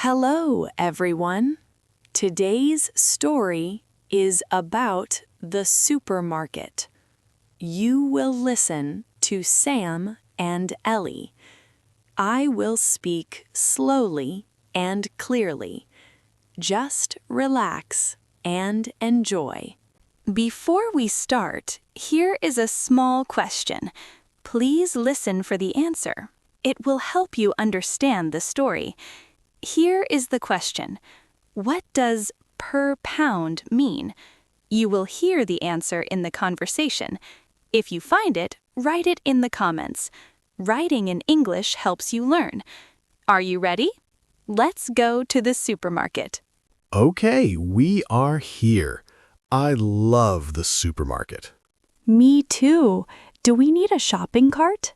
Hello, everyone. Today's story is about the supermarket. You will listen to Sam and Ellie. I will speak slowly and clearly. Just relax and enjoy. Before we start, here is a small question. Please listen for the answer. It will help you understand the story. Here is the question. What does per pound mean? You will hear the answer in the conversation. If you find it, write it in the comments. Writing in English helps you learn. Are you ready? Let's go to the supermarket. Okay, we are here. I love the supermarket. Me too. Do we need a shopping cart?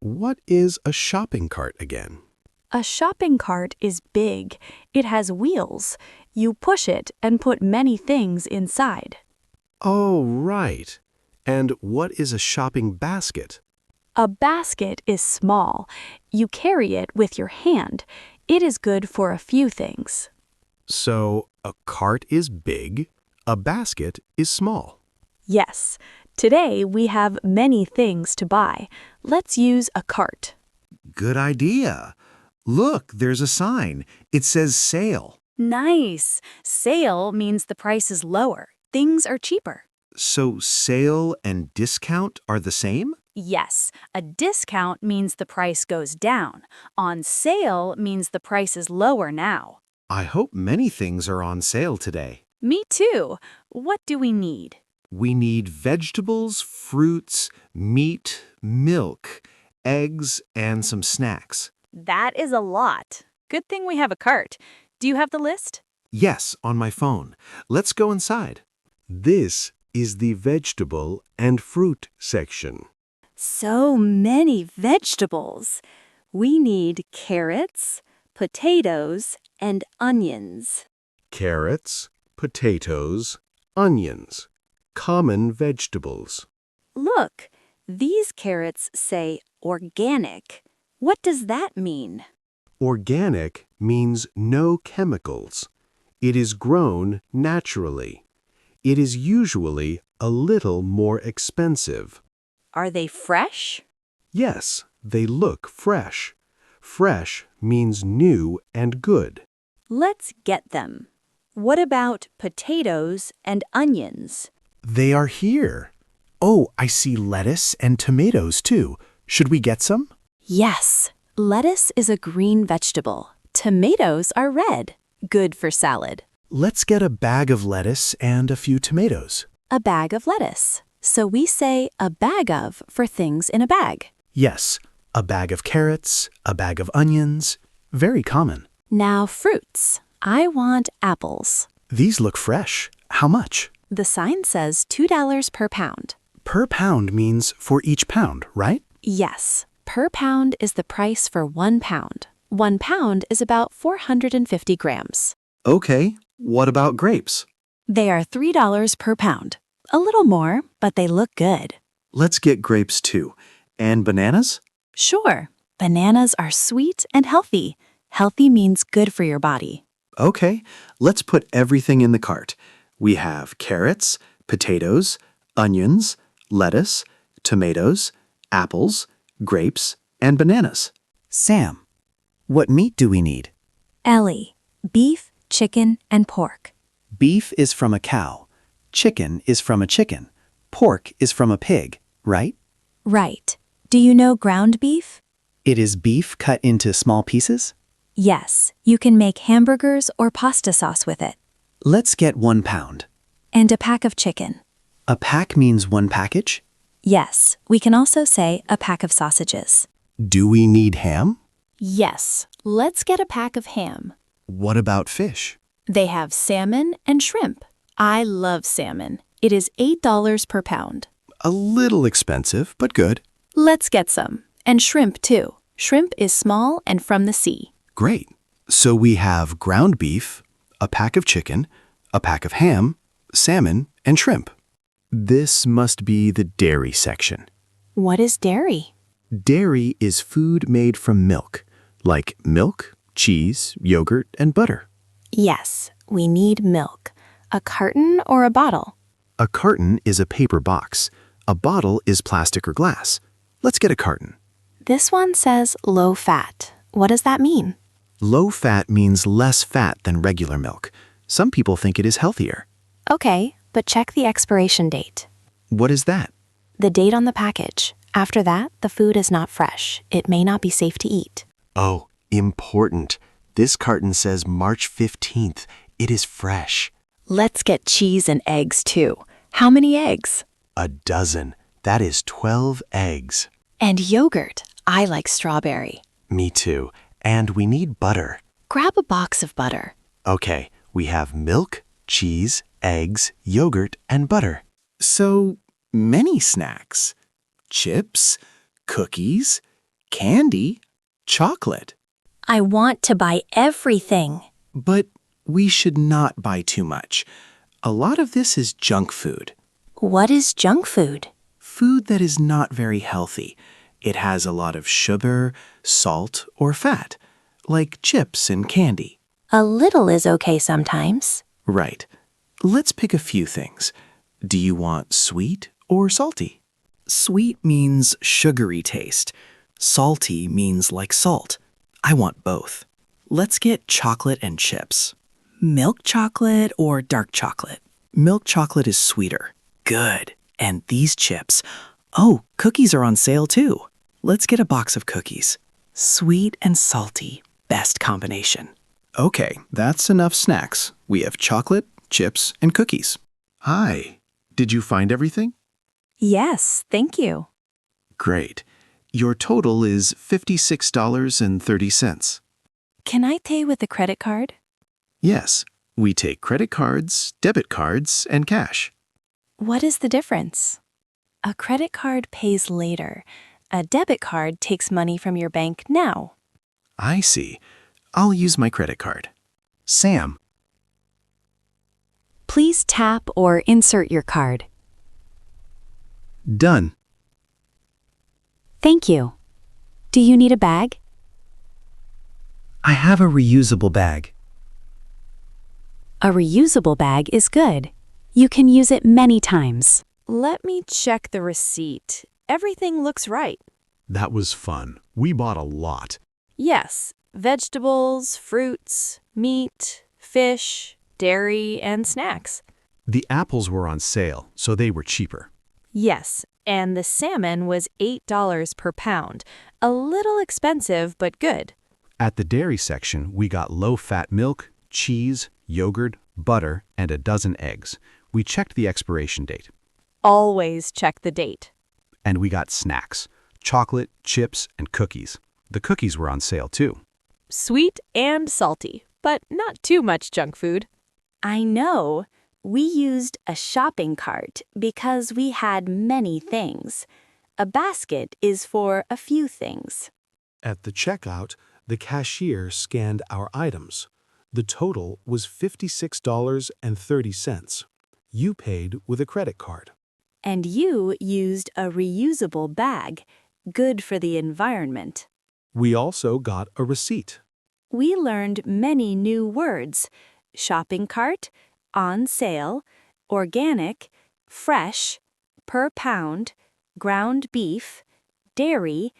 What is a shopping cart again? A shopping cart is big. It has wheels. You push it and put many things inside. Oh, right. And what is a shopping basket? A basket is small. You carry it with your hand. It is good for a few things. So, a cart is big, a basket is small. Yes, today we have many things to buy. Let's use a cart. Good idea. Look, there's a sign. It says sale. Nice. Sale means the price is lower. Things are cheaper. So sale and discount are the same? Yes, a discount means the price goes down. On sale means the price is lower now. I hope many things are on sale today. Me too. What do we need? We need vegetables, fruits, meat, milk, eggs, and some snacks. That is a lot. Good thing we have a cart. Do you have the list? Yes, on my phone. Let's go inside. This is the vegetable and fruit section. So many vegetables. We need carrots, potatoes, and onions. Carrots, potatoes, onions. Common vegetables. Look, these carrots say organic. What does that mean? Organic means no chemicals. It is grown naturally. It is usually a little more expensive. Are they fresh? Yes, they look fresh. Fresh means new and good. Let's get them. What about potatoes and onions? They are here. Oh, I see lettuce and tomatoes too. Should we get some? Yes, lettuce is a green vegetable. Tomatoes are red, good for salad. Let's get a bag of lettuce and a few tomatoes. A bag of lettuce. So we say a bag of for things in a bag. Yes, a bag of carrots, a bag of onions. Very common. Now fruits. I want apples. These look fresh. How much? The sign says $2 per pound. Per pound means for each pound, right? Yes, per pound is the price for 1 pound. 1 pound is about 450 grams. Okay, what about grapes? They are $3 per pound. A little more, but they look good. Let's get grapes too. And bananas? Sure, bananas are sweet and healthy. Healthy means good for your body. Okay, let's put everything in the cart. We have carrots, potatoes, onions, lettuce, tomatoes, apples, grapes, and bananas. Sam, what meat do we need? Ellie, beef, chicken, and pork. Beef is from a cow. Chicken is from a chicken. Pork is from a pig, right? Right. Do you know ground beef? It is beef cut into small pieces? Yes, you can make hamburgers or pasta sauce with it. Let's get 1 pound. And a pack of chicken. A pack means 1 package? Yes, we can also say a pack of sausages. Do we need ham? Yes, let's get a pack of ham. What about fish? They have salmon and shrimp. I love salmon. It is $8 per pound. A little expensive, but good. Let's get some. And shrimp too. Shrimp is small and from the sea. Great. So we have ground beef, a pack of chicken, a pack of ham, salmon, and shrimp. This must be the dairy section. What is dairy? Dairy is food made from milk, like milk, cheese, yogurt, and butter. Yes, we need milk. A carton or a bottle? A carton is a paper box. A bottle is plastic or glass. Let's get a carton. This one says low fat. What does that mean? Low fat means less fat than regular milk. Some people think it is healthier. Okay, but check the expiration date. What is that? The date on the package. After that, the food is not fresh. It may not be safe to eat. Oh, important. This carton says March 15th. It is fresh. Let's get cheese and eggs too. How many eggs? A dozen. That is 12 eggs. And yogurt. I like strawberry. Me too. And we need butter. Grab a box of butter. Okay, we have milk, cheese, eggs, yogurt, and butter. So many snacks. Chips, cookies, candy, chocolate. I want to buy everything. But we should not buy too much. A lot of this is junk food. What is junk food? Food that is not very healthy. It has a lot of sugar, salt, or fat, like chips and candy. A little is okay sometimes. Right. Let's pick a few things. Do you want sweet or salty? Sweet means sugary taste. Salty means like salt. I want both. Let's get chocolate and chips. Milk chocolate or dark chocolate? Milk chocolate is sweeter. Good. And these chips. Oh, cookies are on sale too. Let's get a box of cookies. Sweet and salty. Best combination. Okay, that's enough snacks. We have chocolate, chips, and cookies. Hi. Did you find everything? Yes, thank you. Great. Your total is $56.30. Can I pay with a credit card? Yes, we take credit cards, debit cards, and cash. What is the difference? A credit card pays later. A debit card takes money from your bank now. I see. I'll use my credit card. Sam. Please tap or insert your card. Done. Thank you. Do you need a bag? I have a reusable bag. A reusable bag is good. You can use it many times. Let me check the receipt. Everything looks right. That was fun. We bought a lot. Yes, vegetables, fruits, meat, fish, dairy, and snacks. The apples were on sale, so they were cheaper. Yes, and the salmon was $8 per pound. A little expensive, but good. At the dairy section, we got low-fat milk, cheese, yogurt, butter, and a dozen eggs. We checked the expiration date. Always check the date. And we got snacks, chocolate, chips, and cookies. The cookies were on sale too. Sweet and salty, but not too much junk food. I know. We used a shopping cart because we had many things. A basket is for a few things. At the checkout, the cashier scanned our items. The total was $56.30. You paid with a credit card. And you used a reusable bag, good for the environment. We also got a receipt. We learned many new words: shopping cart, on sale, organic, fresh, per pound, ground beef, dairy,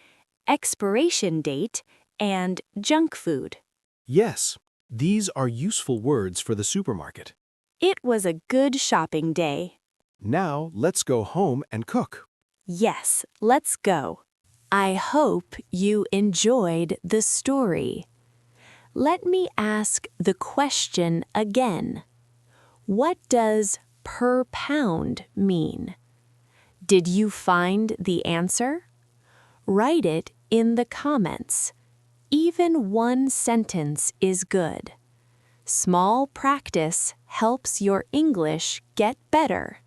expiration date, and junk food. Yes, these are useful words for the supermarket. It was a good shopping day. Now let's go home and cook. Yes, let's go. I hope you enjoyed the story. Let me ask the question again. What does per pound mean? Did you find the answer? Write it in the comments. Even one sentence is good. Small practice helps your English get better.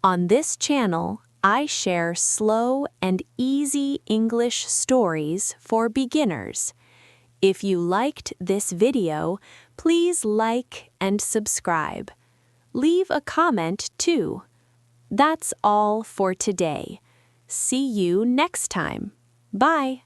On this channel, I share slow and easy English stories for beginners. If you liked this video, please like and subscribe. Leave a comment too. That's all for today. See you next time. Bye.